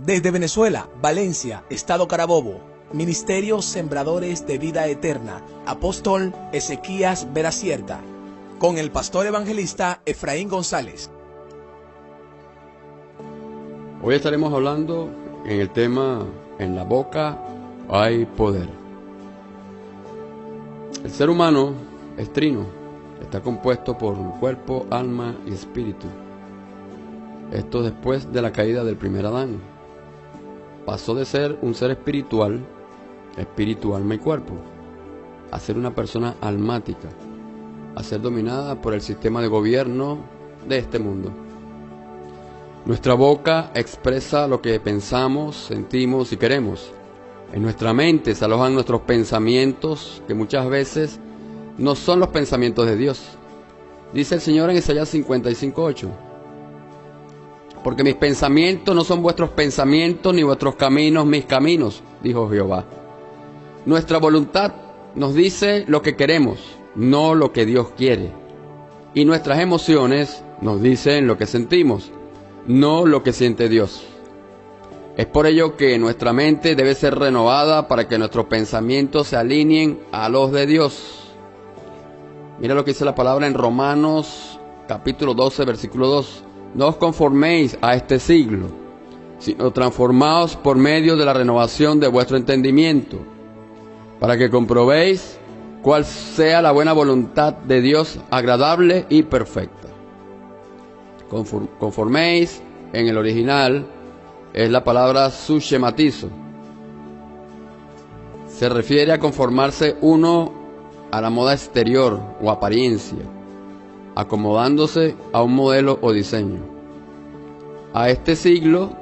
Desde Venezuela, Valencia, Estado Carabobo, Ministerio Sembradores de Vida Eterna, Apóstol Ezequías Veracierta, con el pastor evangelista Efraín González. Hoy estaremos hablando en el tema En la boca hay poder. El ser humano es trino, está compuesto por un cuerpo, alma y espíritu. Esto después de la caída del primer Adán. Pasó de ser un ser espiritual, espíritu, alma y cuerpo, a ser una persona almática, a ser dominada por el sistema de gobierno de este mundo. Nuestra boca expresa lo que pensamos, sentimos y queremos. En nuestra mente se alojan nuestros pensamientos, que muchas veces no son los pensamientos de Dios. Dice el Señor en Isaías 55:8. Porque mis pensamientos no son vuestros pensamientos, ni vuestros caminos mis caminos, dijo Jehová. Nuestra voluntad nos dice lo que queremos, no lo que Dios quiere. Y nuestras emociones nos dicen lo que sentimos, no lo que siente Dios. Es por ello que nuestra mente debe ser renovada para que nuestros pensamientos se alineen a los de Dios. Mira lo que dice la palabra en Romanos capítulo 12, versículo 2. No os conforméis a este siglo, sino transformaos por medio de la renovación de vuestro entendimiento, para que comprobéis cuál sea la buena voluntad de Dios, agradable y perfecta. Conforméis, en el original, es la palabra sushematizo. Se refiere a conformarse uno a la moda exterior o apariencia, acomodándose a un modelo o diseño. A este siglo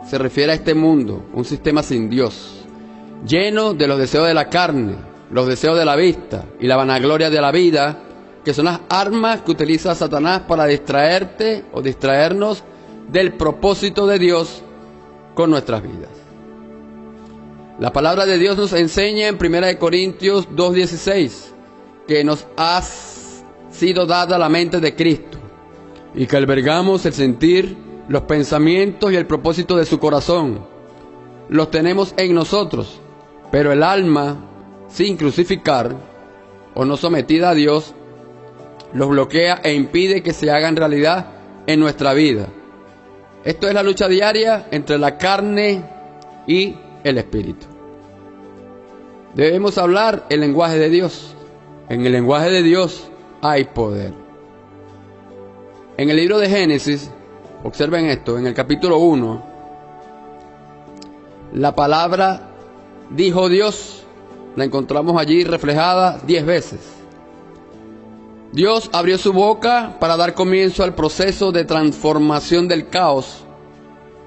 se refiere a este mundo, un sistema sin Dios, lleno de los deseos de la carne, los deseos de la vista y la vanagloria de la vida, que son las armas que utiliza Satanás para distraerte o distraernos del propósito de Dios con nuestras vidas. La palabra de Dios nos enseña en 1 Corintios 2:16 que nos ha sido dada la mente de Cristo y que albergamos el sentir, los pensamientos y el propósito de su corazón. Los tenemos en nosotros, pero el alma, sin crucificar o no sometida a Dios, los bloquea e impide que se hagan realidad en nuestra vida. Esto es la lucha diaria entre la carne y el espíritu. Debemos hablar el lenguaje de Dios. En el lenguaje de Dios hay poder. En el libro de Génesis, observen esto, en el capítulo 1, la palabra dijo Dios, la encontramos allí reflejada 10 veces. Dios abrió su boca para dar comienzo al proceso de transformación del caos,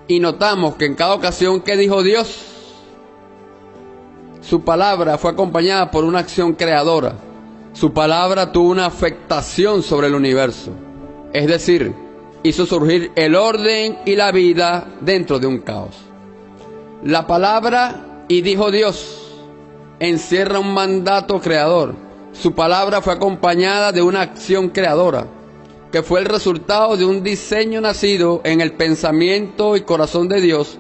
y notamos que en cada ocasión que dijo Dios, su palabra fue acompañada por una acción creadora. Su palabra tuvo una afectación sobre el universo, es decir, hizo surgir el orden y la vida dentro de un caos. La palabra "y dijo Dios" encierra un mandato creador. Su palabra fue acompañada de una acción creadora, que fue el resultado de un diseño nacido en el pensamiento y corazón de Dios,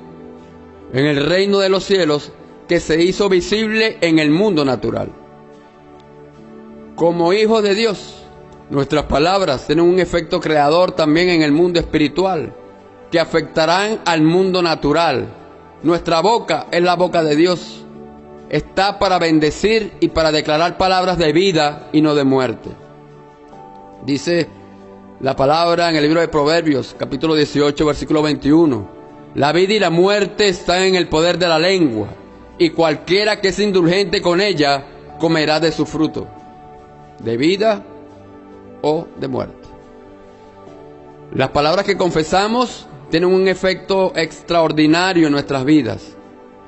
en el reino de los cielos, que se hizo visible en el mundo natural. Como hijos de Dios, nuestras palabras tienen un efecto creador también en el mundo espiritual, que afectarán al mundo natural. Nuestra boca es la boca de Dios. Está para bendecir y para declarar palabras de vida y no de muerte. Dice la palabra en el libro de Proverbios, capítulo 18, versículo 21. La vida y la muerte están en el poder de la lengua, y cualquiera que es indulgente con ella comerá de su fruto, de vida o de muerte. Las palabras que confesamos tienen un efecto extraordinario en nuestras vidas.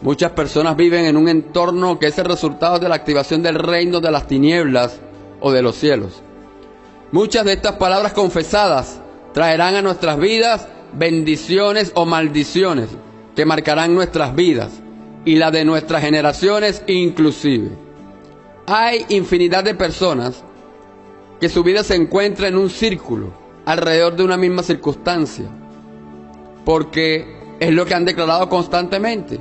Muchas personas viven en un entorno que es el resultado de la activación del reino de las tinieblas o de los cielos. Muchas de estas palabras confesadas traerán a nuestras vidas bendiciones o maldiciones que marcarán nuestras vidas y la de nuestras generaciones inclusive. Hay infinidad de personas que su vida se encuentra en un círculo alrededor de una misma circunstancia, porque es lo que han declarado constantemente.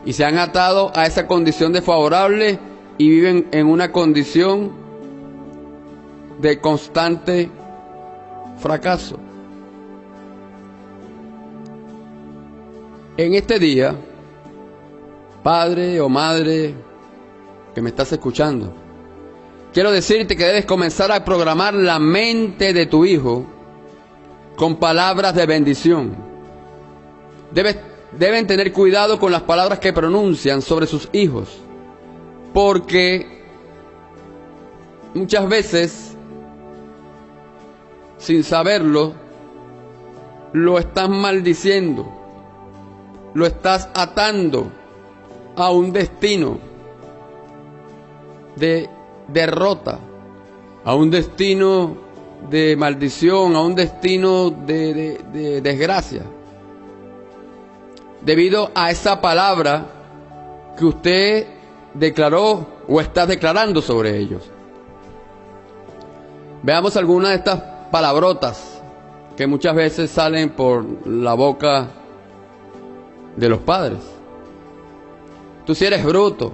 Y se han atado a esa condición desfavorable y viven en una condición de constante fracaso. En este día, padre o madre que me estás escuchando, quiero decirte que debes comenzar a programar la mente de tu hijo con palabras de bendición. Deben tener cuidado con las palabras que pronuncian sobre sus hijos, porque muchas veces, sin saberlo, lo estás maldiciendo, lo estás atando a un destino de derrota, a un destino de maldición, a un destino de desgracia, debido a esa palabra que usted declaró o está declarando sobre ellos. Veamos algunas de estas palabrotas que muchas veces salen por la boca de los padres. Tú sí eres bruto,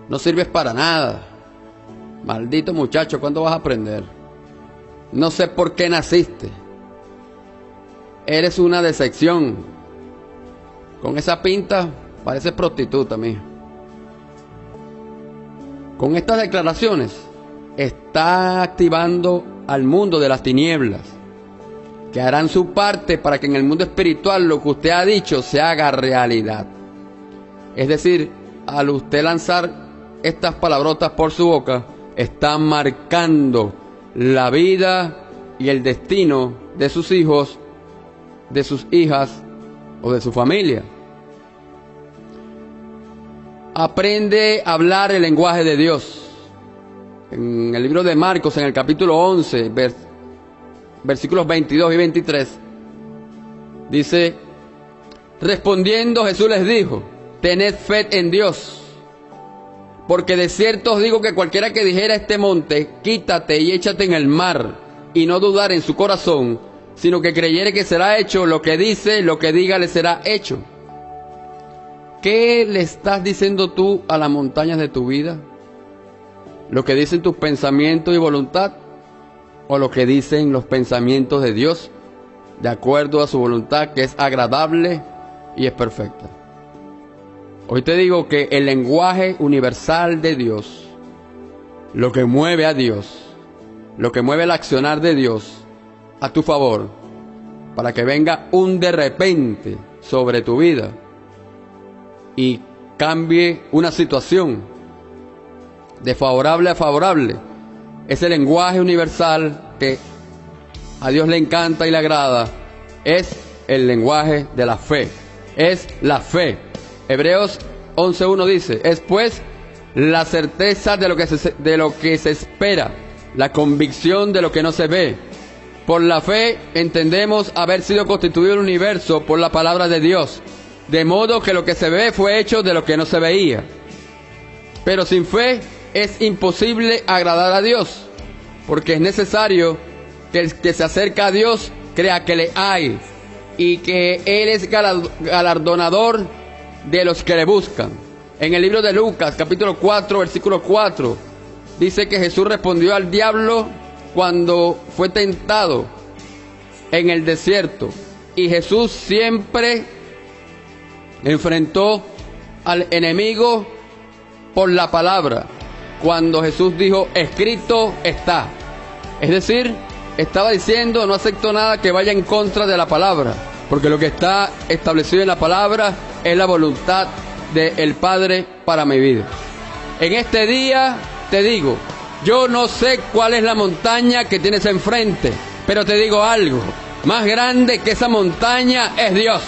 no sirves para nada, maldito muchacho, ¿cuándo vas a aprender? No sé por qué naciste, eres una decepción, con esa pinta pareces prostituta, mija. Con estas declaraciones está activando al mundo de las tinieblas, que harán su parte para que en el mundo espiritual lo que usted ha dicho se haga realidad. Es decir, al usted lanzar estas palabrotas por su boca, está marcando la vida y el destino de sus hijos, de sus hijas o de su familia. Aprende a hablar el lenguaje de Dios. En el libro de Marcos, en el capítulo 11, versículos 22 y 23, dice: respondiendo Jesús les dijo: tened fe en Dios, porque de cierto os digo que cualquiera que dijera a este monte, quítate y échate en el mar, y no dudar en su corazón, sino que creyere que será hecho lo que dice, lo que diga le será hecho. ¿Qué le estás diciendo tú a las montañas de tu vida? ¿Lo que dicen tus pensamientos y voluntad? ¿O lo que dicen los pensamientos de Dios, de acuerdo a su voluntad, que es agradable y es perfecta? Hoy te digo que el lenguaje universal de Dios, lo que mueve a Dios, lo que mueve el accionar de Dios a tu favor, para que venga un de repente sobre tu vida y cambie una situación de favorable a favorable, ese lenguaje universal que a Dios le encanta y le agrada, es el lenguaje de la fe, es la fe. Hebreos 11:1 dice: es pues la certeza de lo que se espera, la convicción de lo que no se ve. Por la fe entendemos haber sido constituido el universo por la palabra de Dios, de modo que lo que se ve fue hecho de lo que no se veía. Pero sin fe es imposible agradar a Dios, porque es necesario que el que se acerca a Dios crea que le hay y que Él es galardonador de los que le buscan. En el libro de Lucas, capítulo 4, versículo 4, dice que Jesús respondió al diablo cuando fue tentado en el desierto, y Jesús siempre enfrentó al enemigo por la palabra. Cuando Jesús dijo: escrito está, es decir, estaba diciendo: no acepto nada que vaya en contra de la palabra, porque lo que está establecido en la palabra es la voluntad del Padre para mi vida. En este día te digo, yo no sé cuál es la montaña que tienes enfrente, pero te digo algo: más grande que esa montaña es Dios.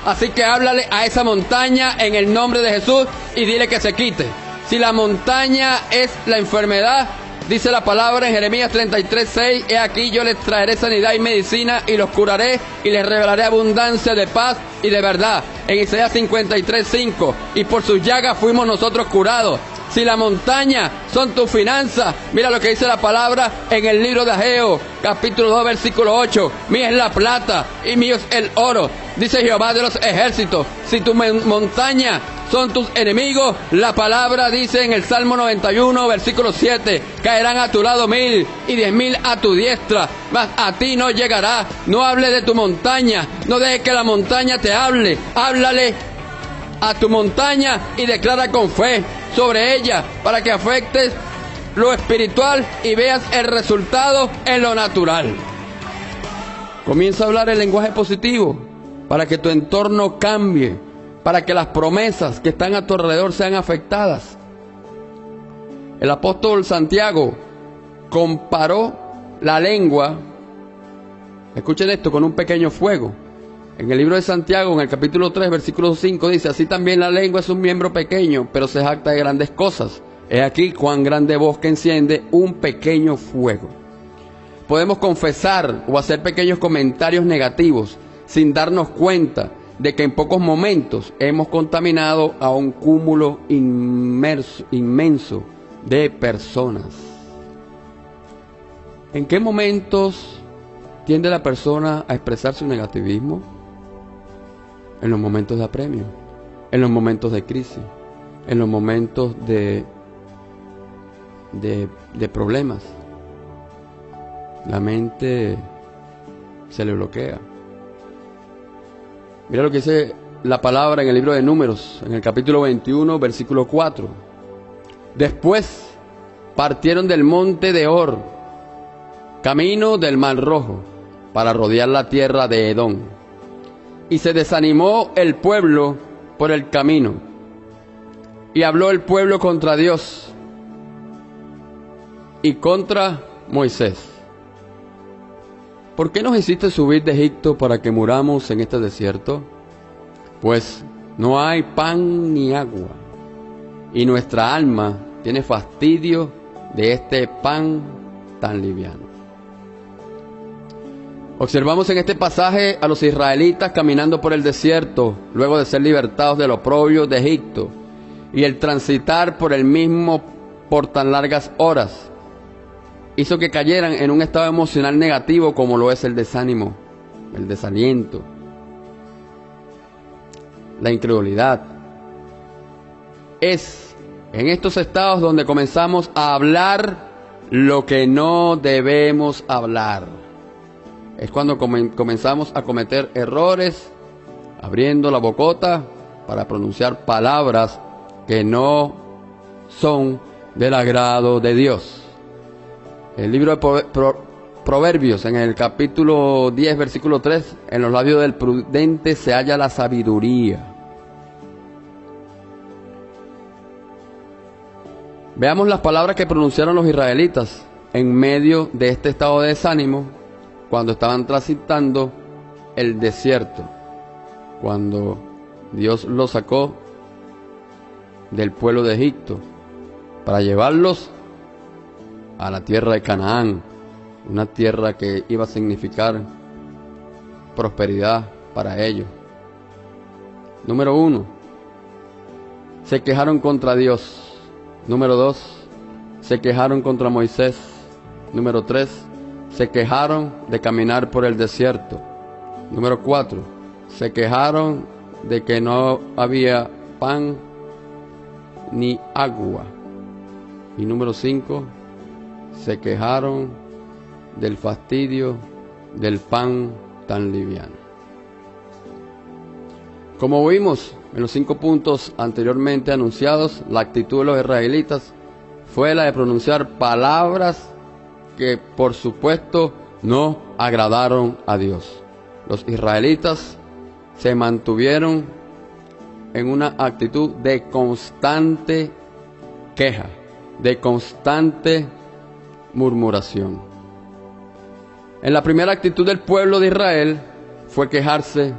Así que háblale a esa montaña en el nombre de Jesús y dile que se quite. Si la montaña es la enfermedad, dice la palabra en Jeremías 33:6, he aquí yo les traeré sanidad y medicina y los curaré y les revelaré abundancia de paz y de verdad. En Isaías 53:5, y por sus llagas fuimos nosotros curados. Si la montaña son tus finanzas, mira lo que dice la palabra en el libro de Ageo, capítulo 2, versículo 8. Mía es la plata y mío es el oro, dice Jehová de los ejércitos. Si tu montaña son tus enemigos, la palabra dice en el Salmo 91, versículo 7, caerán a tu lado 1000 y 10.000 a tu diestra, mas a ti no llegará. No hable de tu montaña, no dejes que la montaña te hable. Háblale a tu montaña y declara con fe sobre ella, para que afectes lo espiritual y veas el resultado en lo natural. Comienza a hablar el lenguaje positivo para que tu entorno cambie, para que las promesas que están a tu alrededor sean afectadas. El apóstol Santiago comparó la lengua, escuchen esto, con un pequeño fuego. En el libro de Santiago, en el capítulo 3, versículo 5, dice: así también la lengua es un miembro pequeño, pero se jacta de grandes cosas. He aquí cuán grande bosque enciende un pequeño fuego. Podemos confesar o hacer pequeños comentarios negativos sin darnos cuenta de que en pocos momentos hemos contaminado a un cúmulo inmenso de personas. ¿En qué momentos tiende la persona a expresar su negativismo? En los momentos de apremio, en los momentos de crisis, en los momentos de problemas. La mente se le bloquea. Mira lo que dice la palabra en el libro de Números, en el capítulo 21, versículo 4. Después partieron del monte de Hor, camino del Mar Rojo, para rodear la tierra de Edom. Y se desanimó el pueblo por el camino, y habló el pueblo contra Dios y contra Moisés. ¿Por qué nos hiciste subir de Egipto para que muramos en este desierto? Pues no hay pan ni agua, y nuestra alma tiene fastidio de este pan tan liviano. Observamos en este pasaje a los israelitas caminando por el desierto, luego de ser libertados del oprobio de Egipto, y el transitar por el mismo por tan largas horas hizo que cayeran en un estado emocional negativo, como lo es el desánimo, el desaliento, la incredulidad. Es en estos estados donde comenzamos a hablar lo que no debemos hablar. Es cuando comenzamos a cometer errores, abriendo la bocota para pronunciar palabras que no son del agrado de Dios. El libro de Proverbios, en el capítulo 10, versículo 3, en los labios del prudente se halla la sabiduría. Veamos las palabras que pronunciaron los israelitas en medio de este estado de desánimo, cuando estaban transitando el desierto, cuando Dios los sacó del pueblo de Egipto para llevarlos a la tierra de Canaán, una tierra que iba a significar prosperidad para ellos. Número 1, se quejaron contra Dios. Número 2, se quejaron contra Moisés. Número 3, se quejaron de caminar por el desierto. Número 4, se quejaron de que no había pan ni agua. Y número 5, se quejaron del fastidio del pan tan liviano. Como vimos en los 5 puntos anteriormente anunciados, la actitud de los israelitas fue la de pronunciar palabras que por supuesto no agradaron a Dios. Los israelitas se mantuvieron en una actitud de constante queja, de constante murmuración. En la primera actitud del pueblo de Israel fue quejarse,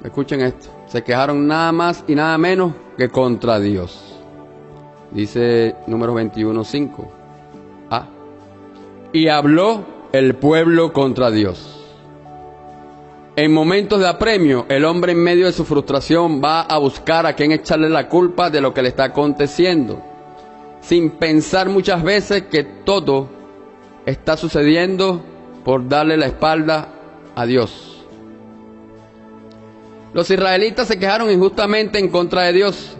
escuchen esto, se quejaron nada más y nada menos que contra Dios. Dice Números 21:5. Y habló el pueblo contra Dios. En momentos de apremio, el hombre en medio de su frustración va a buscar a quien echarle la culpa de lo que le está aconteciendo. sin pensar muchas veces que todo está sucediendo por darle la espalda a Dios. Los israelitas se quejaron injustamente en contra de Dios.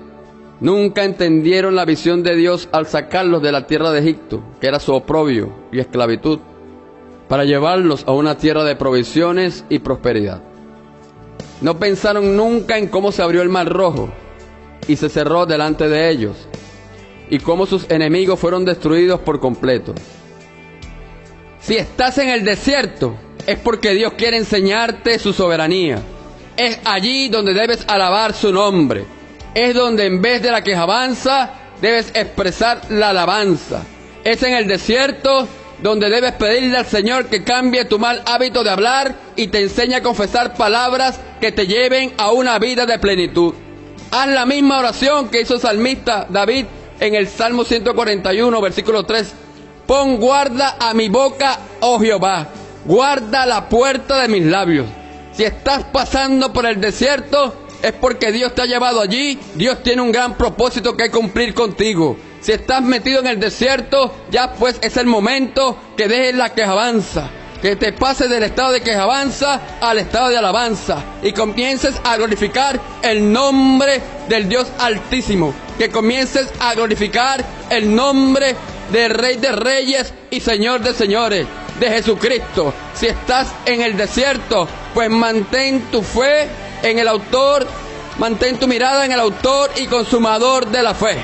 Nunca entendieron la visión de Dios al sacarlos de la tierra de Egipto, que era su oprobio y esclavitud, para llevarlos a una tierra de provisiones y prosperidad. No pensaron nunca en cómo se abrió el mar Rojo y se cerró delante de ellos, y cómo sus enemigos fueron destruidos por completo. Si estás en el desierto, es porque Dios quiere enseñarte su soberanía. Es allí donde debes alabar su nombre. Es donde en vez de la quejanza debes expresar la alabanza. Es en el desierto donde debes pedirle al Señor que cambie tu mal hábito de hablar y te enseñe a confesar palabras que te lleven a una vida de plenitud. Haz la misma oración que hizo el salmista David en el Salmo 141, versículo 3. Pon guarda a mi boca, oh Jehová, guarda la puerta de mis labios. Si estás pasando por el desierto, es porque Dios te ha llevado allí. Dios tiene un gran propósito que cumplir contigo. Si estás metido en el desierto, ya pues es el momento que dejes la quejanza, que te pases del estado de quejanza al estado de alabanza y comiences a glorificar el nombre del Dios Altísimo, que comiences a glorificar el nombre del Rey de Reyes y Señor de Señores, de Jesucristo. Si estás en el desierto, pues mantén tu fe en el autor, mantén tu mirada en el autor y consumador de la fe.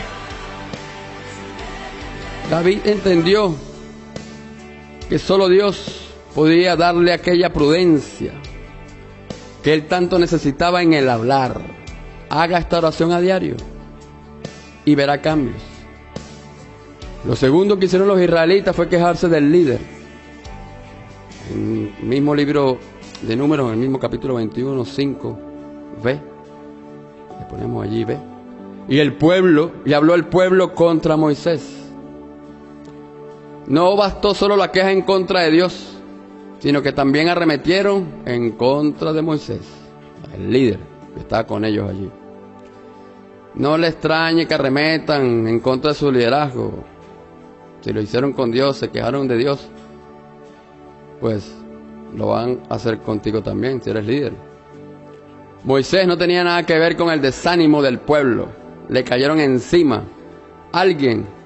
David entendió que solo Dios podía darle aquella prudencia que él tanto necesitaba en el hablar. Haga esta oración a diario y verá cambios. Lo segundo que hicieron los israelitas fue quejarse del líder. En el mismo libro de Números, en el mismo capítulo 21, 5, ve. Le ponemos allí, ve. Y habló el pueblo contra Moisés. No bastó solo la queja en contra de Dios, sino que también arremetieron en contra de Moisés, el líder que estaba con ellos allí. No le extrañe que arremetan en contra de su liderazgo. Si lo hicieron con Dios, se quejaron de Dios, pues lo van a hacer contigo también, si eres líder. Moisés no tenía nada que ver con el desánimo del pueblo. Le cayeron encima. Alguien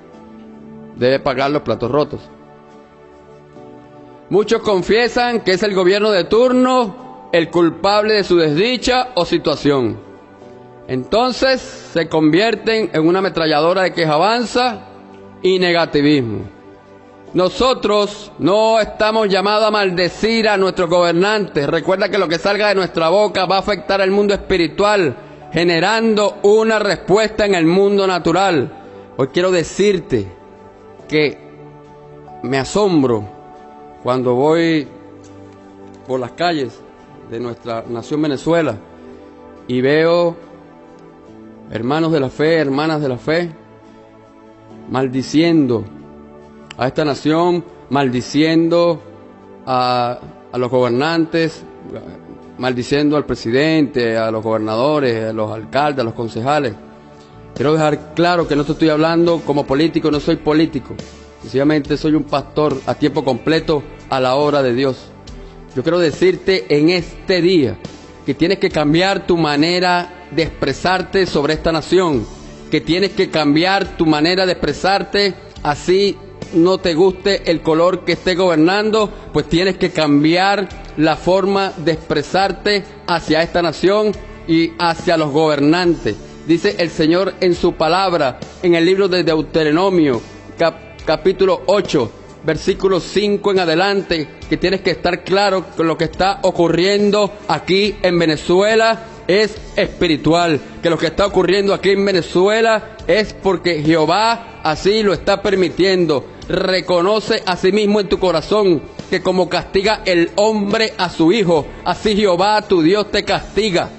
debe pagar los platos rotos. Muchos confiesan que es el gobierno de turno el culpable de su desdicha o situación. Entonces se convierten en una ametralladora de quejanza y negativismo. Nosotros no estamos llamados a maldecir a nuestros gobernantes. Recuerda que lo que salga de nuestra boca va a afectar al mundo espiritual, generando una respuesta en el mundo natural. Hoy quiero decirte que me asombro cuando voy por las calles de nuestra nación Venezuela y veo hermanos de la fe, hermanas de la fe, maldiciendo a esta nación, maldiciendo a los gobernantes, maldiciendo al presidente, a los gobernadores, a los alcaldes, a los concejales. Quiero dejar claro que no te estoy hablando como político, no soy político. Sencillamente soy un pastor a tiempo completo a la obra de Dios. Yo quiero decirte en este día que tienes que cambiar tu manera de expresarte sobre esta nación, que tienes que cambiar tu manera de expresarte, así no te guste el color que esté gobernando, pues tienes que cambiar la forma de expresarte hacia esta nación y hacia los gobernantes. Dice el Señor en su palabra, en el libro de Deuteronomio, capítulo 8, versículo 5 en adelante, que tienes que estar claro que lo que está ocurriendo aquí en Venezuela es espiritual, que lo que está ocurriendo aquí en Venezuela es porque Jehová así lo está permitiendo. Reconoce a sí mismo en tu corazón que como castiga el hombre a su hijo, así Jehová tu Dios te castiga.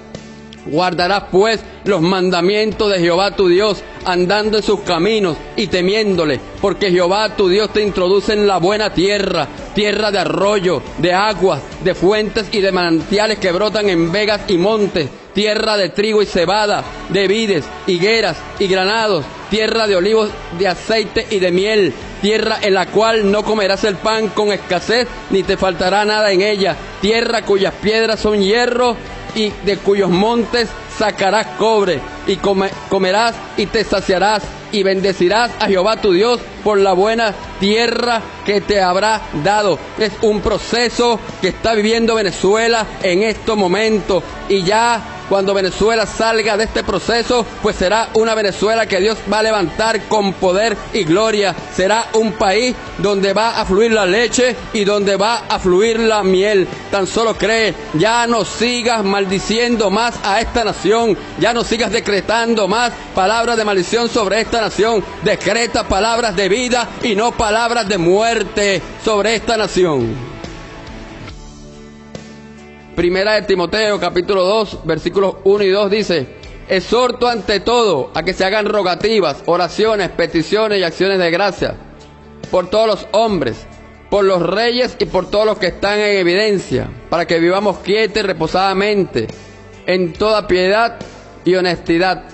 Guardarás pues los mandamientos de Jehová tu Dios, andando en sus caminos y temiéndole, porque Jehová tu Dios te introduce en la buena tierra, tierra de arroyo, de aguas, de fuentes y de manantiales que brotan en vegas y montes, tierra de trigo y cebada, de vides, higueras y granados, tierra de olivos, de aceite y de miel, tierra en la cual no comerás el pan con escasez, ni te faltará nada en ella, tierra cuyas piedras son hierro y de cuyos montes sacarás cobre, y comerás y te saciarás, y bendecirás a Jehová tu Dios por la buena tierra que te habrá dado. Es un proceso que está viviendo Venezuela en estos momentos, y ya cuando Venezuela salga de este proceso, pues será una Venezuela que Dios va a levantar con poder y gloria. Será un país donde va a fluir la leche y donde va a fluir la miel. Tan solo cree, ya no sigas maldiciendo más a esta nación, ya no sigas decretando más palabras de maldición sobre esta nación. Decreta palabras de vida y no palabras de muerte sobre esta nación. Primera de Timoteo, capítulo 2, versículos 1 y 2 dice: exhorto ante todo a que se hagan rogativas, oraciones, peticiones y acciones de gracia por todos los hombres, por los reyes y por todos los que están en evidencia, para que vivamos quietos y reposadamente, en toda piedad y honestidad.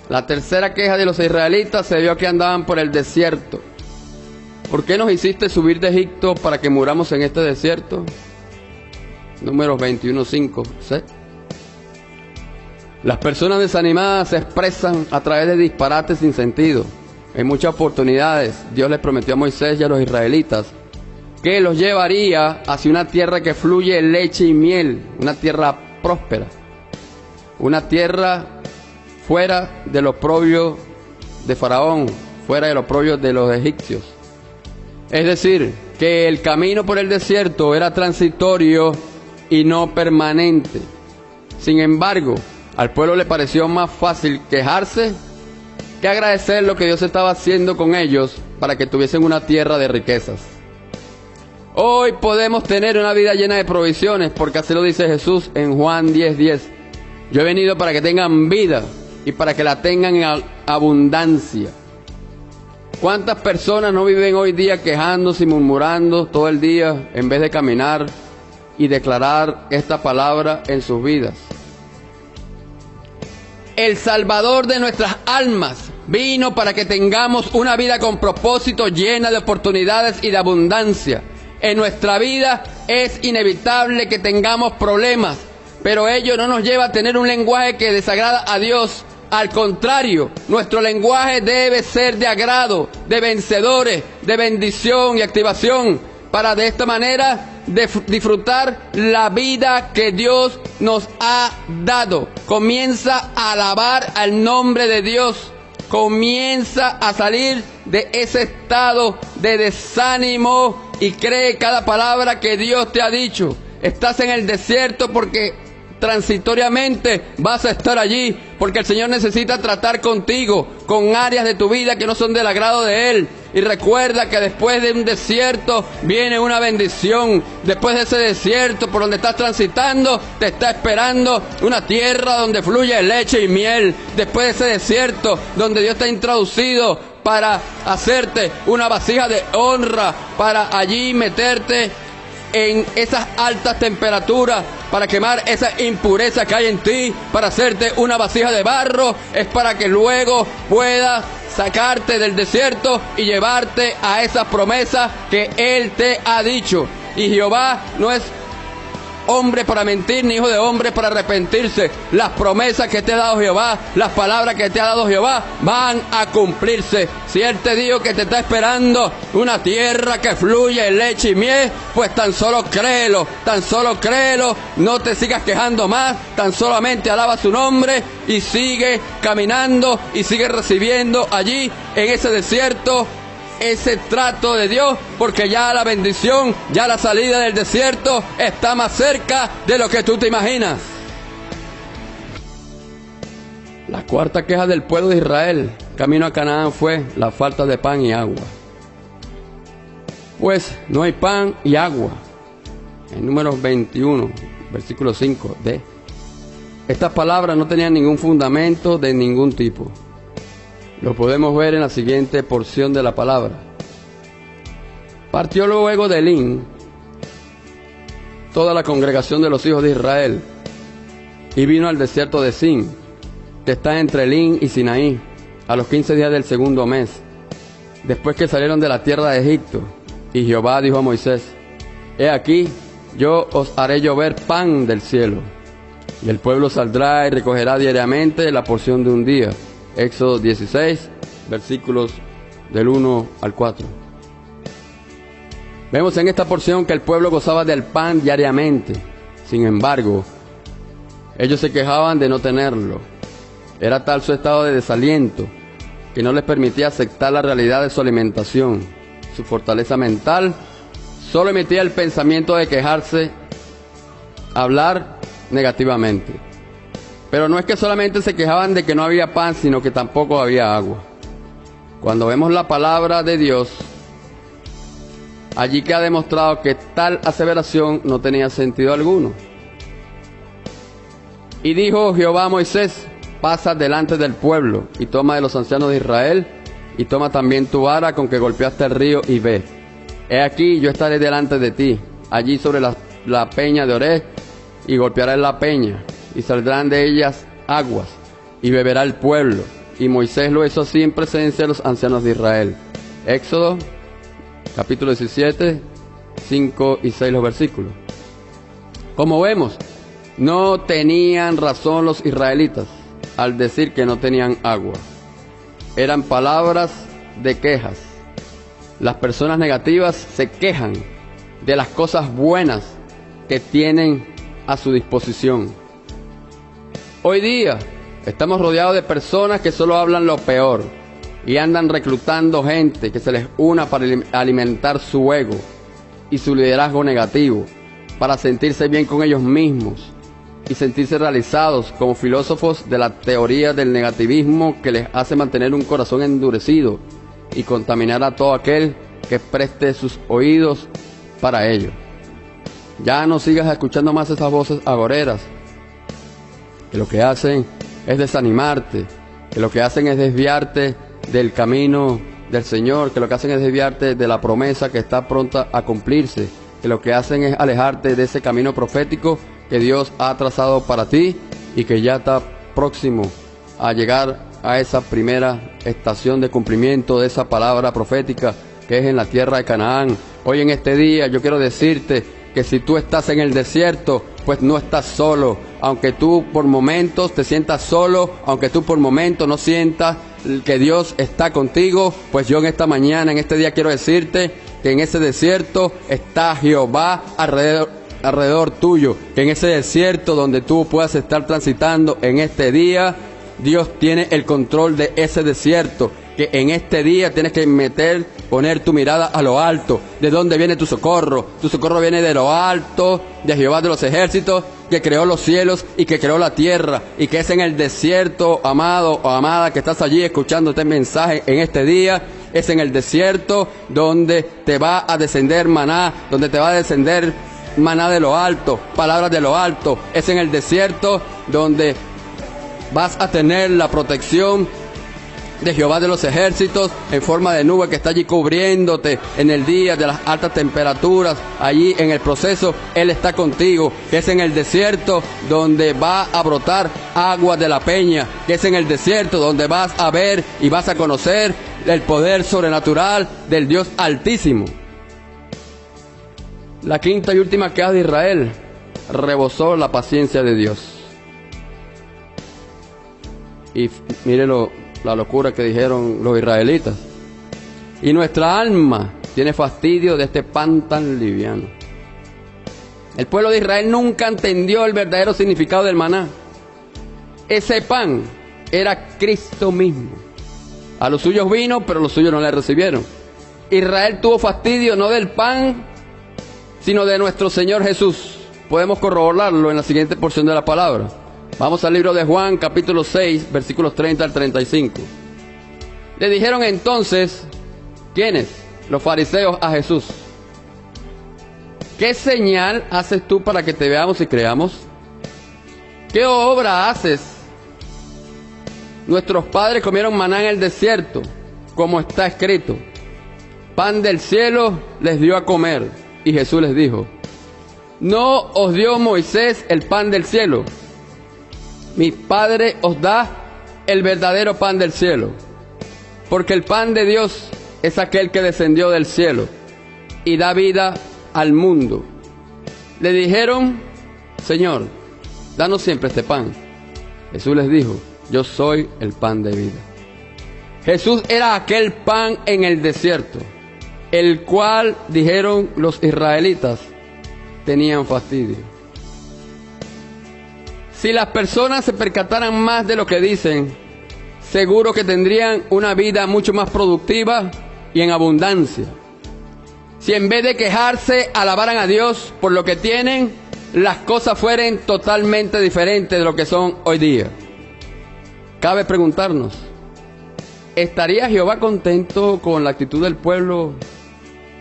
La tercera queja de los israelitas se vio que andaban por el desierto. ¿Por qué nos hiciste subir de Egipto para que muramos en este desierto? Números 21:5. ¿Sí? Las personas desanimadas se expresan a través de disparates sin sentido. En muchas oportunidades, Dios les prometió a Moisés y a los israelitas que los llevaría hacia una tierra que fluye leche y miel, una tierra próspera, una tierra fuera del oprobio de Faraón, fuera del oprobio de los egipcios. Es decir, que el camino por el desierto era transitorio y no permanente. Sin embargo, al pueblo le pareció más fácil quejarse que agradecer lo que Dios estaba haciendo con ellos para que tuviesen una tierra de riquezas. Hoy podemos tener una vida llena de provisiones, porque así lo dice Jesús en Juan 10:10. Yo he venido para que tengan vida y para que la tengan en abundancia. ¿Cuántas personas no viven hoy día quejándose y murmurando todo el día en vez de caminar y declarar esta palabra en sus vidas? El Salvador de nuestras almas vino para que tengamos una vida con propósito, llena de oportunidades y de abundancia. En nuestra vida es inevitable que tengamos problemas, pero ello no nos lleva a tener un lenguaje que desagrada a Dios. Al contrario, nuestro lenguaje debe ser de agrado, de vencedores, de bendición y activación, para de esta manera disfrutar la vida que Dios nos ha dado. Comienza a alabar al nombre de Dios. Comienza a salir de ese estado de desánimo y cree cada palabra que Dios te ha dicho. Estás en el desierto porque transitoriamente vas a estar allí, porque el Señor necesita tratar contigo con áreas de tu vida que no son del agrado de Él. Y recuerda que después de un desierto viene una bendición. Después de ese desierto por donde estás transitando, te está esperando una tierra donde fluye leche y miel. Después de ese desierto donde Dios te ha introducido para hacerte una vasija de honra, para allí meterte en esas altas temperaturas, para quemar esa impureza que hay en ti, para hacerte una vasija de barro, es para que luego puedas sacarte del desierto y llevarte a esas promesas que Él te ha dicho. Y Jehová no es hombre para mentir, ni hijo de hombre para arrepentirse. Las promesas que te ha dado Jehová, las palabras que te ha dado Jehová, van a cumplirse. Si Él te dijo que te está esperando una tierra que fluye leche y miel, pues tan solo créelo, no te sigas quejando más, tan solamente alaba su nombre y sigue caminando y sigue recibiendo allí en ese desierto ese trato de Dios, porque ya la bendición, ya la salida del desierto está más cerca de lo que tú te imaginas. La cuarta queja del pueblo de Israel camino a Canaán fue la falta de pan y agua. Pues no hay pan y agua. En Números 21, versículo 5d. Estas palabras no tenían ningún fundamento de ningún tipo. Lo podemos ver en la siguiente porción de la palabra. Partió luego de Elín toda la congregación de los hijos de Israel y vino al desierto de Sin, que está entre Elín y Sinaí, a los 15 días del segundo mes, después que salieron de la tierra de Egipto. Y Jehová dijo a Moisés: He aquí, yo os haré llover pan del cielo, y el pueblo saldrá y recogerá diariamente la porción de un día. Éxodo 16, versículos del 1 al 4. Vemos en esta porción que el pueblo gozaba del pan diariamente. Sin embargo, ellos se quejaban de no tenerlo. Era tal su estado de desaliento que no les permitía aceptar la realidad de su alimentación. Su fortaleza mental solo emitía el pensamiento de quejarse, hablar negativamente. Pero no es que solamente se quejaban de que no había pan, sino que tampoco había agua. Cuando vemos la palabra de Dios, allí queda demostrado que tal aseveración no tenía sentido alguno. Y dijo Jehová a Moisés: Pasa delante del pueblo y toma de los ancianos de Israel, y toma también tu vara con que golpeaste el río, y ve. He aquí, yo estaré delante de ti, allí sobre la peña de Oreb, y golpearé la peña, y saldrán de ellas aguas, y beberá el pueblo. Y Moisés lo hizo así en presencia de los ancianos de Israel. Éxodo, capítulo 17, 5 y 6 los versículos. Como vemos, no tenían razón los israelitas al decir que no tenían agua. Eran palabras de quejas. Las personas negativas se quejan de las cosas buenas que tienen a su disposición. Hoy día estamos rodeados de personas que solo hablan lo peor y andan reclutando gente que se les una para alimentar su ego y su liderazgo negativo, para sentirse bien con ellos mismos y sentirse realizados como filósofos de la teoría del negativismo, que les hace mantener un corazón endurecido y contaminar a todo aquel que preste sus oídos para ello. Ya no sigas escuchando más esas voces agoreras, que lo que hacen es desanimarte, que lo que hacen es desviarte del camino del Señor, que lo que hacen es desviarte de la promesa que está pronta a cumplirse, que lo que hacen es alejarte de ese camino profético que Dios ha trazado para ti y que ya está próximo a llegar a esa primera estación de cumplimiento de esa palabra profética que es en la tierra de Canaán. Hoy en este día yo quiero decirte que si tú estás en el desierto, pues no estás solo. Aunque tú por momentos te sientas solo, aunque tú por momentos no sientas que Dios está contigo, pues yo en esta mañana, en este día quiero decirte que en ese desierto está Jehová alrededor tuyo, que en ese desierto donde tú puedas estar transitando en este día, Dios tiene el control de ese desierto, que en este día tienes que poner tu mirada a lo alto. ¿De dónde viene tu socorro? Tu socorro viene de lo alto, de Jehová de los ejércitos, que creó los cielos y que creó la tierra, y que es en el desierto, amado o amada, que estás allí escuchando este mensaje en este día. Es en el desierto donde te va a descender maná, donde te va a descender maná de lo alto, palabras de lo alto. Es en el desierto donde vas a tener la protección de Jehová de los ejércitos en forma de nube que está allí cubriéndote en el día de las altas temperaturas. Allí en el proceso Él está contigo. Que es en el desierto donde va a brotar agua de la peña, que es en el desierto donde vas a ver y vas a conocer el poder sobrenatural del Dios Altísimo. La quinta y última queja de Israel rebosó la paciencia de Dios. Y mírelo, la locura que dijeron los israelitas. Y nuestra alma tiene fastidio de este pan tan liviano. El pueblo de Israel nunca entendió el verdadero significado del maná. Ese pan era Cristo mismo. A los suyos vino, pero los suyos no le recibieron. Israel tuvo fastidio no del pan, sino de nuestro Señor Jesús. Podemos corroborarlo en la siguiente porción de la palabra. Vamos al libro de Juan, capítulo 6, versículos 30 al 35. Le dijeron entonces, ¿quiénes? Los fariseos a Jesús: ¿qué señal haces tú para que te veamos y creamos? ¿qué obra haces? Nuestros padres comieron maná en el desierto, como está escrito. Pan del cielo les dio a comer. Y Jesús les dijo, ¿no os dio Moisés el pan del cielo? Mi Padre os da el verdadero pan del cielo, porque el pan de Dios es aquel que descendió del cielo y da vida al mundo. Le dijeron, Señor, danos siempre este pan. Jesús les dijo, yo soy el pan de vida. Jesús era aquel pan en el desierto, el cual, dijeron los israelitas, tenían fastidio. Si las personas se percataran más de lo que dicen, seguro que tendrían una vida mucho más productiva y en abundancia. Si en vez de quejarse, alabaran a Dios por lo que tienen, las cosas fueran totalmente diferentes de lo que son hoy día. Cabe preguntarnos, ¿estaría Jehová contento con la actitud del pueblo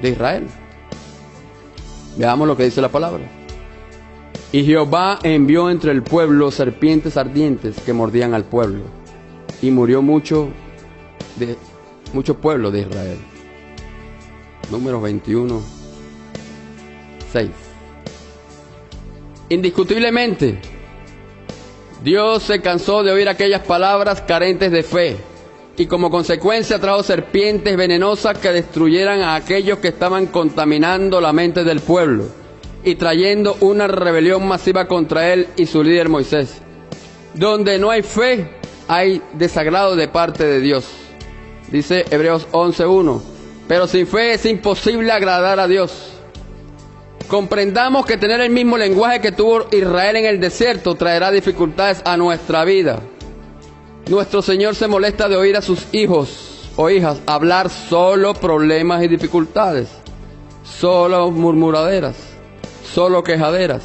de Israel? Veamos lo que dice la palabra. Y Jehová envió entre el pueblo serpientes ardientes que mordían al pueblo, y murió mucho pueblo de Israel. Números 21, 6. Indiscutiblemente, Dios se cansó de oír aquellas palabras carentes de fe, y como consecuencia trajo serpientes venenosas que destruyeran a aquellos que estaban contaminando la mente del pueblo y trayendo una rebelión masiva contra él y su líder Moisés. Donde no hay fe, hay desagrado de parte de Dios. Dice Hebreos 11:1, pero sin fe es imposible agradar a Dios. Comprendamos que tener el mismo lenguaje que tuvo Israel en el desierto traerá dificultades a nuestra vida. Nuestro Señor se molesta de oír a sus hijos o hijas hablar solo problemas y dificultades, solo murmuraderas, solo quejaderas.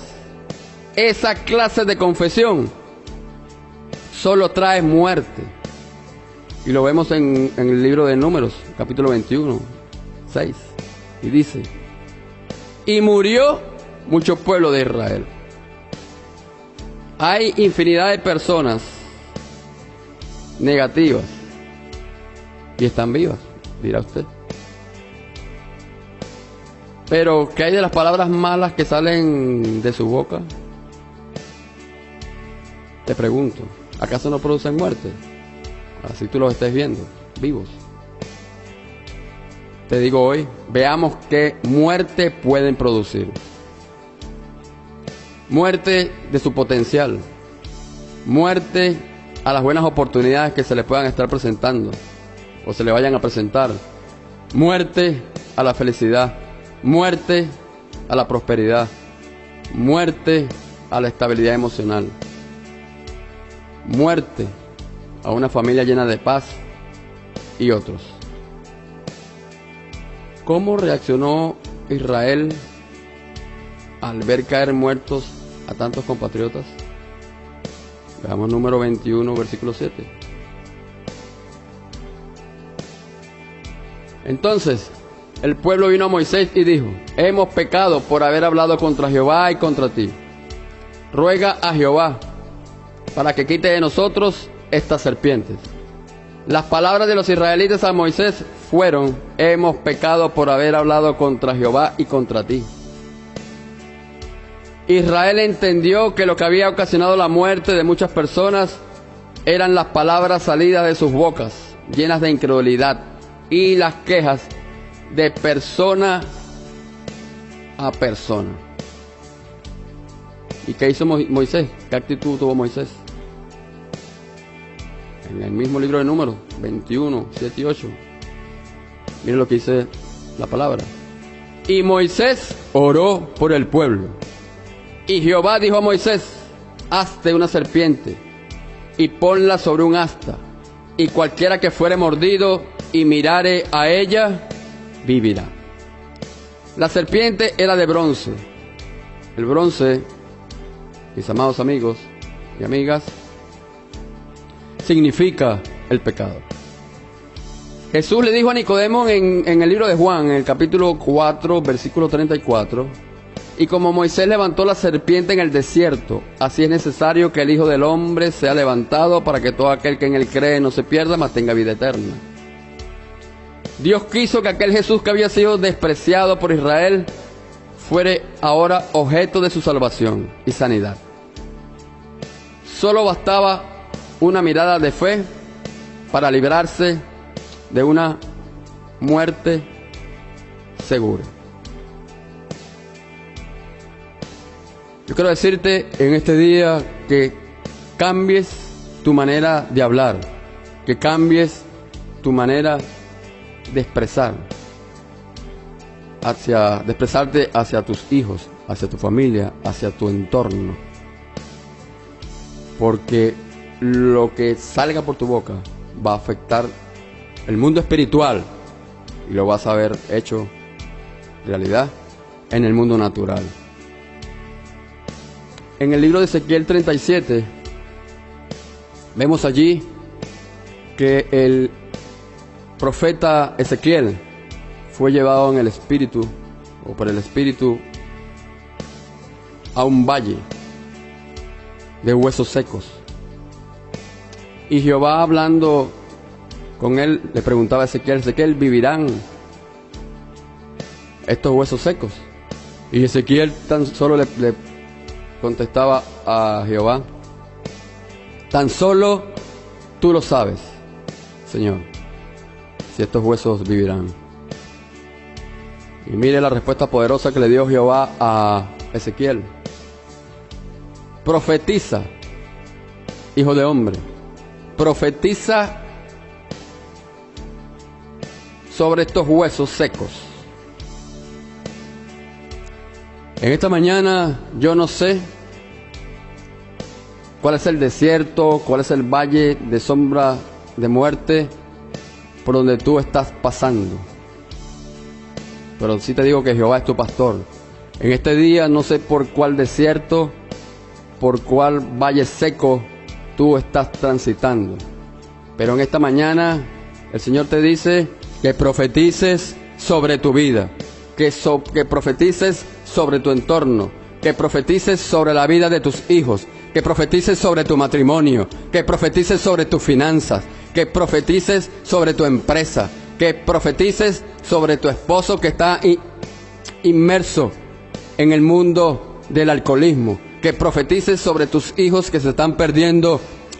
Esa clase de confesión solo trae muerte. Y lo vemos en el libro de Números, capítulo 21, 6. Y dice, y murió mucho pueblo de Israel. Hay infinidad de personas negativas y están vivas, dirá usted. Pero ¿qué hay de las palabras malas que salen de su boca? Te pregunto, ¿acaso no producen muerte? Así tú los estés viendo, vivos. Te digo hoy, veamos qué muerte pueden producir. Muerte de su potencial. Muerte a las buenas oportunidades que se le puedan estar presentando o se le vayan a presentar. Muerte a la felicidad. Muerte a la prosperidad. Muerte a la estabilidad emocional. Muerte a una familia llena de paz y otros. ¿Cómo reaccionó Israel al ver caer muertos a tantos compatriotas? Veamos número 21, versículo 7. Entonces, el pueblo vino a Moisés y dijo, hemos pecado por haber hablado contra Jehová y contra ti. Ruega a Jehová para que quite de nosotros estas serpientes. Las palabras de los israelitas a Moisés fueron, hemos pecado por haber hablado contra Jehová y contra ti. Israel entendió que lo que había ocasionado la muerte de muchas personas eran las palabras salidas de sus bocas, llenas de incredulidad, y las quejas de persona a persona. ¿Y qué hizo Moisés? ¿Qué actitud tuvo Moisés? En el mismo libro de Números, 21, 7 y 8. Miren lo que dice la palabra. Y Moisés oró por el pueblo. Y Jehová dijo a Moisés, hazte una serpiente y ponla sobre un asta, y cualquiera que fuere mordido y mirare a ella, vivirá. La serpiente era de bronce. El bronce, mis amados amigos y amigas, significa el pecado. Jesús le dijo a Nicodemo en el libro de Juan, en el capítulo 4, versículo 34, Y como Moisés levantó la serpiente en el desierto, así es necesario que el Hijo del Hombre sea levantado para que todo aquel que en él cree no se pierda, mas tenga vida eterna. Dios quiso que aquel Jesús que había sido despreciado por Israel fuere ahora objeto de su salvación y sanidad. Solo bastaba una mirada de fe para librarse de una muerte segura. Yo quiero decirte en este día que cambies tu manera de hablar, que cambies tu manera de expresarte hacia tus hijos, hacia tu familia, hacia tu entorno. Porque lo que salga por tu boca va a afectar el mundo espiritual y lo vas a ver hecho realidad en el mundo natural. En el libro de Ezequiel 37 vemos allí que el profeta Ezequiel fue llevado en el espíritu o por el espíritu a un valle de huesos secos. Y Jehová, hablando con él, le preguntaba a Ezequiel: Ezequiel, ¿vivirán estos huesos secos? Y Ezequiel tan solo le contestaba a Jehová: tan solo tú lo sabes, Señor, si estos huesos vivirán. Y mire la respuesta poderosa que le dio Jehová a Ezequiel: profetiza, hijo de hombre, profetiza sobre estos huesos secos. En esta mañana yo no sé cuál es el desierto, cuál es el valle de sombra de muerte por donde tú estás pasando. Pero sí te digo que Jehová es tu pastor. En este día no sé por cuál desierto, por cuál valle seco tú estás transitando. Pero en esta mañana el Señor te dice que profetices sobre tu vida, que profetices sobre tu entorno, que profetices sobre la vida de tus hijos, que profetices sobre tu matrimonio, que profetices sobre tus finanzas, que profetices sobre tu empresa, que profetices sobre tu esposo que está inmerso en el mundo del alcoholismo, que profetices sobre tus hijos que se están perdiendo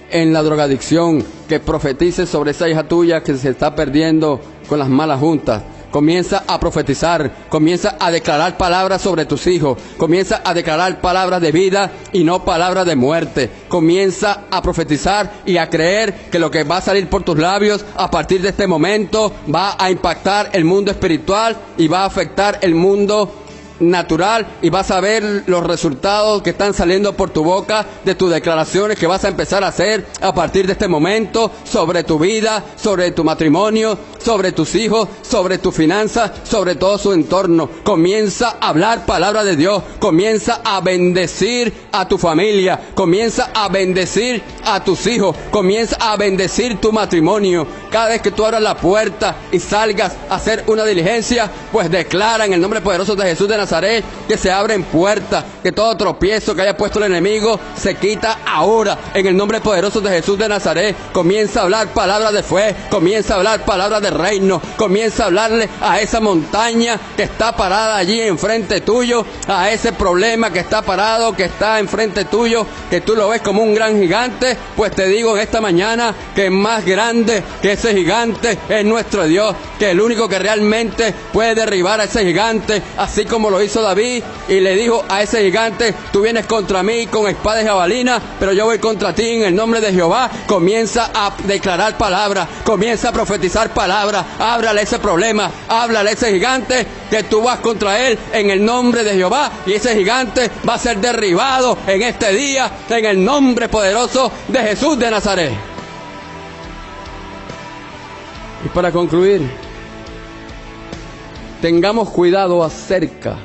en la drogadicción, que profetices sobre esa hija tuya que se está perdiendo con las malas juntas. Comienza a profetizar, comienza a declarar palabras sobre tus hijos, comienza a declarar palabras de vida y no palabras de muerte. Comienza a profetizar y a creer que lo que va a salir por tus labios a partir de este momento va a impactar el mundo espiritual y va a afectar el mundo natural, y vas a ver los resultados que están saliendo por tu boca de tus declaraciones que vas a empezar a hacer a partir de este momento sobre tu vida, sobre tu matrimonio, sobre tus hijos, sobre tu finanzas, sobre todo su entorno. Comienza a hablar palabra de Dios, comienza a bendecir a tu familia, comienza a bendecir a tus hijos, comienza a bendecir tu matrimonio. Cada vez que tú abras la puerta y salgas a hacer una diligencia, pues declara en el nombre poderoso de Jesús de Nazaret que se abren puertas, que todo tropiezo que haya puesto el enemigo se quita ahora en el nombre poderoso de Jesús de Nazaret. Comienza a hablar palabras de fe, comienza a hablar palabras de reino, comienza a hablarle a esa montaña que está parada allí enfrente tuyo, a ese problema que está parado, que está enfrente tuyo, que tú lo ves como un gran gigante. Pues te digo en esta mañana que más grande que ese gigante es nuestro Dios, que el único que realmente puede derribar a ese gigante, así como lo hizo David y le dijo a ese gigante: tú vienes contra mí con espada y jabalina, pero yo voy contra ti en el nombre de Jehová. Comienza a declarar palabras, comienza a profetizar palabras, háblale ese problema, háblale ese gigante que tú vas contra él en el nombre de Jehová, y ese gigante va a ser derribado en este día en el nombre poderoso de Jesús de Nazaret. Y para concluir, tengamos cuidado acerca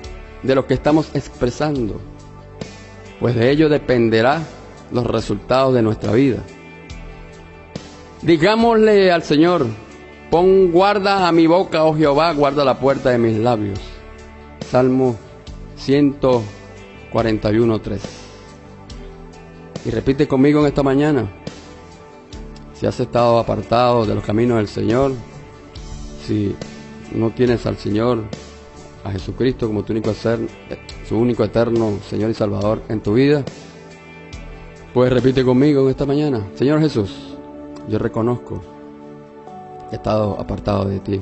de lo que estamos expresando, pues de ello dependerá los resultados de nuestra vida. Digámosle al Señor: pon guarda a mi boca, oh Jehová, guarda la puerta de mis labios. Salmo 141:3. Y repite conmigo en esta mañana: si has estado apartado de los caminos del Señor, si no tienes al Señor, a Jesucristo como tu único ser, su único eterno Señor y Salvador en tu vida, pues repite conmigo en esta mañana: Señor Jesús, yo reconozco que he estado apartado de ti,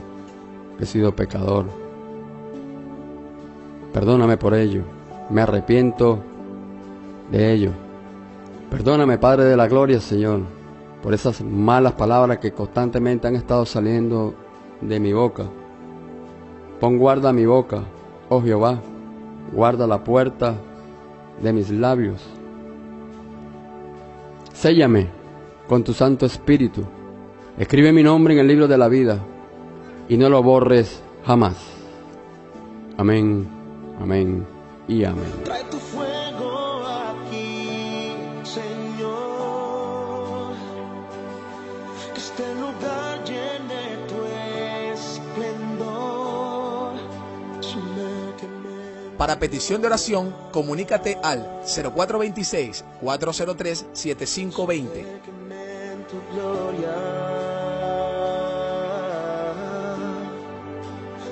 que he sido pecador. Perdóname por ello, me arrepiento de ello. Perdóname, Padre de la gloria, Señor, por esas malas palabras que constantemente han estado saliendo de mi boca. Pon guarda a mi boca, oh Jehová, guarda la puerta de mis labios. Séllame con tu Santo Espíritu. Escribe mi nombre en el libro de la vida y no lo borres jamás. Amén, amén y amén. Trae tu fuego aquí, Señor, que este lugar llene tu esplendor. Para petición de oración, comunícate al 0426-403-7520. Sumérgeme en tu gloria,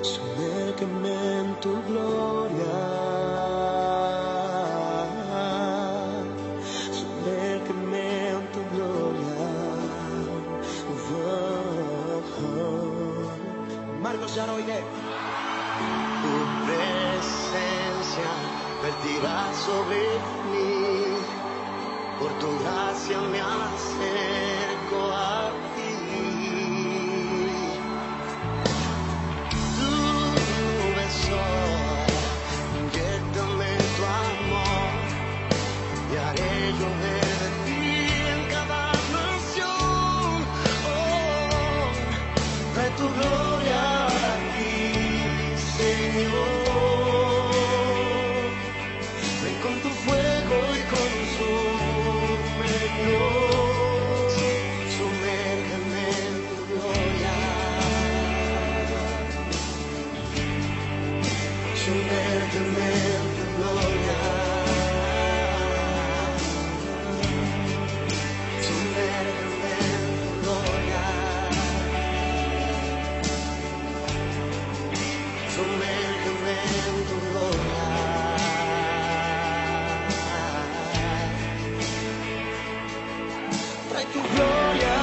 sumérgeme en tu gloria. Marcos, ya no oiré. Tu presencia vertirá sobre mí, por tu gracia me acerco a ti. Tu gloria aquí, Señor. Ven con tu fuego y consúmenos. Sumérgeme en tu gloria. Sumérgeme en tu gloria. Sumérgeme en tu gloria. Sumérgeme en tu gloria. Trae tu gloria